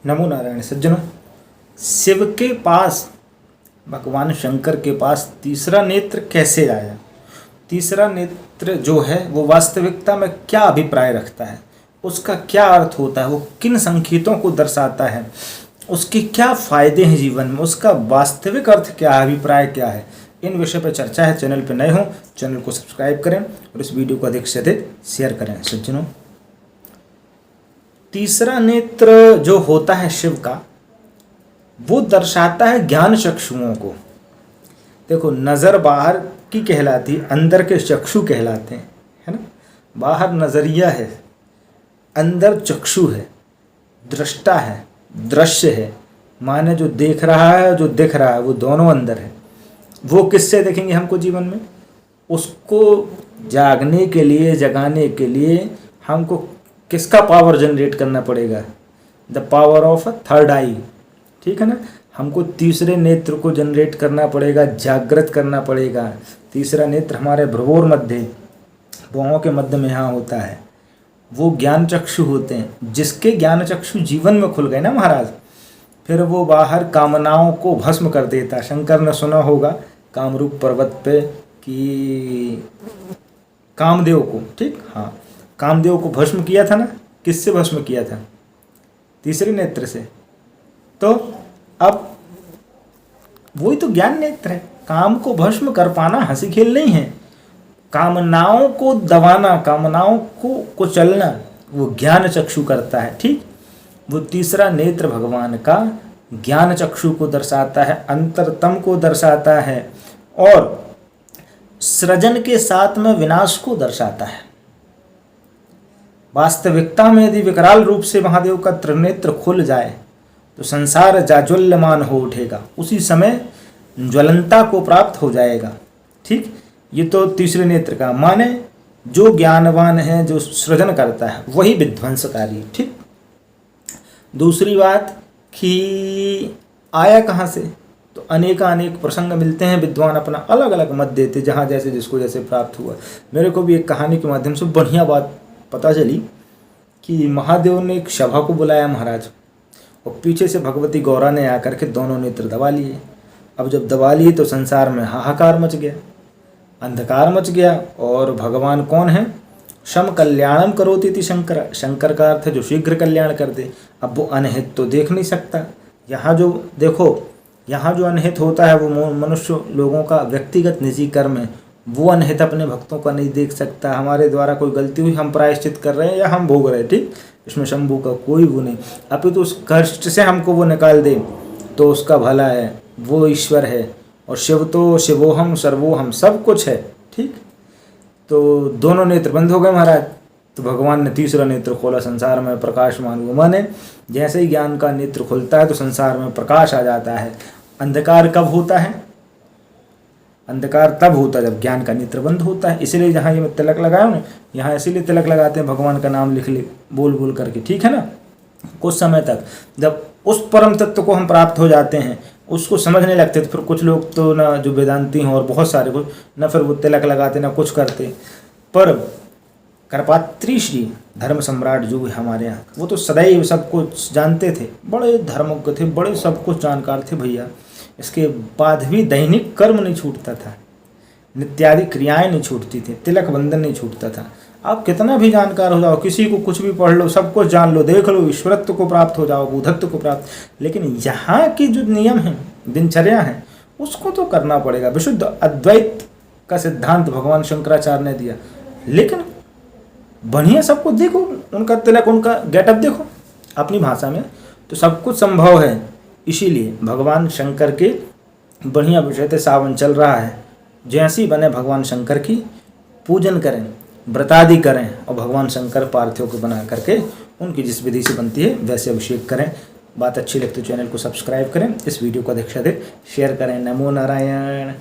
नमो नारायण सज्जनों, शिव के पास, भगवान शंकर के पास तीसरा नेत्र कैसे आया? तीसरा नेत्र जो है वो वास्तविकता में क्या अभिप्राय रखता है, उसका क्या अर्थ होता है, वो किन संकेतों को दर्शाता है, उसके क्या फायदे हैं जीवन में, उसका वास्तविक अर्थ क्या है, अभिप्राय क्या है, इन विषय पर चर्चा है। चैनल पर नए हो चैनल को सब्सक्राइब करें और इस वीडियो को अधिक से अधिक शेयर करें। सज्जनों, तीसरा नेत्र जो होता है शिव का, वो दर्शाता है ज्ञान चक्षुओं को। देखो, नज़र बाहर की कहलाती, अंदर के चक्षु कहलाते हैं, है ना। बाहर नज़रिया है, अंदर चक्षु है, दृष्टा है, दृश्य है, माने जो देख रहा है, जो दिख रहा है, वो दोनों अंदर है। वो किससे देखेंगे हमको जीवन में? उसको जागने के लिए, जगाने के लिए हमको किसका पावर जनरेट करना पड़ेगा? The power of a third eye, ठीक है ना। हमको तीसरे नेत्र को जनरेट करना पड़ेगा, जागृत करना पड़ेगा। तीसरा नेत्र हमारे भ्रुवोर मध्य, भुजाओं के मध्य में यहाँ होता है। वो ज्ञान चक्षु होते हैं। जिसके ज्ञान चक्षु जीवन में खुल गए ना महाराज, फिर वो बाहर कामनाओं को भस्म कर देता। शंकर ने सुना होगा कामरूप पर्वत पे कि कामदेव को, ठीक, हाँ, कामदेव को भस्म किया था ना। किससे भस्म किया था? तीसरे नेत्र से। तो अब वही तो ज्ञान नेत्र है। काम को भस्म कर पाना हंसी खेल नहीं है। कामनाओं को दबाना, कामनाओं को चलना, वो ज्ञान चक्षु करता है, ठीक। वो तीसरा नेत्र भगवान का ज्ञान चक्षु को दर्शाता है, अंतरतम को दर्शाता है और सृजन के साथ में विनाश को दर्शाता है। वास्तविकता में यदि विकराल रूप से महादेव का त्रिनेत्र खुल जाए तो संसार जाज्वल्यमान हो उठेगा, उसी समय ज्वलंता को प्राप्त हो जाएगा, ठीक। ये तो तीसरे नेत्र का, माने जो ज्ञानवान है, जो सृजन करता है, वही विध्वंसकारी, ठीक। दूसरी बात कि आया कहाँ से, तो अनेक प्रसंग मिलते हैं। विद्वान अपना अलग अलग मत देते, जहाँ जैसे जिसको जैसे प्राप्त हुआ। मेरे को भी एक कहानी के माध्यम से बढ़िया बात पता चली कि महादेव ने एक सभा को बुलाया महाराज, और पीछे से भगवती गौरा ने आकर के दोनों नेत्र दबा लिए। अब जब दबा लिए तो संसार में हाहाकार मच गया, अंधकार मच गया। और भगवान कौन है? शम कल्याणम करोति इति शंकर। शंकर का अर्थ है जो शीघ्र कल्याण कर दे। अब वो अनहित तो देख नहीं सकता। यहाँ जो देखो, यहाँ जो अनहित होता है वो मनुष्य लोगों का व्यक्तिगत निजी कर्म है। वो अनहित अपने भक्तों का नहीं देख सकता। हमारे द्वारा कोई गलती हुई, हम प्रायश्चित कर रहे हैं या हम भोग रहे हैं, ठीक, इसमें शंभू का कोई वो नहीं। अभी तो उस कष्ट से हमको वो निकाल दे तो उसका भला है, वो ईश्वर है। और शिव तो शिवोहम सर्वोहम, सब कुछ है, ठीक। तो दोनों नेत्र बंद हो गए महाराज। तो भगवान ने तीसरा नेत्र खोला, संसार में प्रकाशमान हुआ। माने जैसे ही ज्ञान का नेत्र खुलता है तो संसार में प्रकाश आ जाता है। अंधकार कब होता है? अंधकार तब होता है जब ज्ञान का नेत्र बंद होता है। इसीलिए जहाँ ये मैं तिलक लगाया हूँ ना, यहाँ इसीलिए तिलक लगाते हैं, भगवान का नाम लिख बोल बोल करके, ठीक है ना। कुछ समय तक जब उस परम तत्व को हम प्राप्त हो जाते हैं, उसको समझने लगते, तो फिर कुछ लोग तो ना, जो वेदांती हैं और बहुत सारे कुछ ना, फिर वो तिलक लगाते ना कुछ करते। पर करपात्री श्री धर्म सम्राट जो है हमारे यहाँ, वो तो सदैव सब कुछ जानते थे, बड़े धर्मज्ञ थे, बड़े सब कुछ जानकार थे भैया। इसके बाद भी दैनिक कर्म नहीं छूटता था, नित्यादि क्रियाएं नहीं छूटती थी, तिलक बंधन नहीं छूटता था। आप कितना भी जानकार हो जाओ, किसी को कुछ भी पढ़ लो, सब कुछ जान लो, देख लो, ईश्वरत्व को प्राप्त हो जाओ, बुद्धत्व को प्राप्त, लेकिन यहाँ की जो नियम है, दिनचर्या है, उसको तो करना पड़ेगा। विशुद्ध अद्वैत का सिद्धांत भगवान शंकराचार्य ने दिया, लेकिन बढ़िया सब कुछ देखो, उनका तिलक, उनका गेटअप देखो अपनी भाषा में, तो सब कुछ संभव है। इसीलिए भगवान शंकर के बढ़िया विषय से सावन चल रहा है। जैसी बने भगवान शंकर की पूजन करें, व्रतादि करें, और भगवान शंकर पार्थिव को बना करके उनकी जिस विधि से बनती है वैसे अभिषेक करें। बात अच्छी लगती है चैनल को सब्सक्राइब करें, इस वीडियो को अधिक से अधिक शेयर करें। नमो नारायण।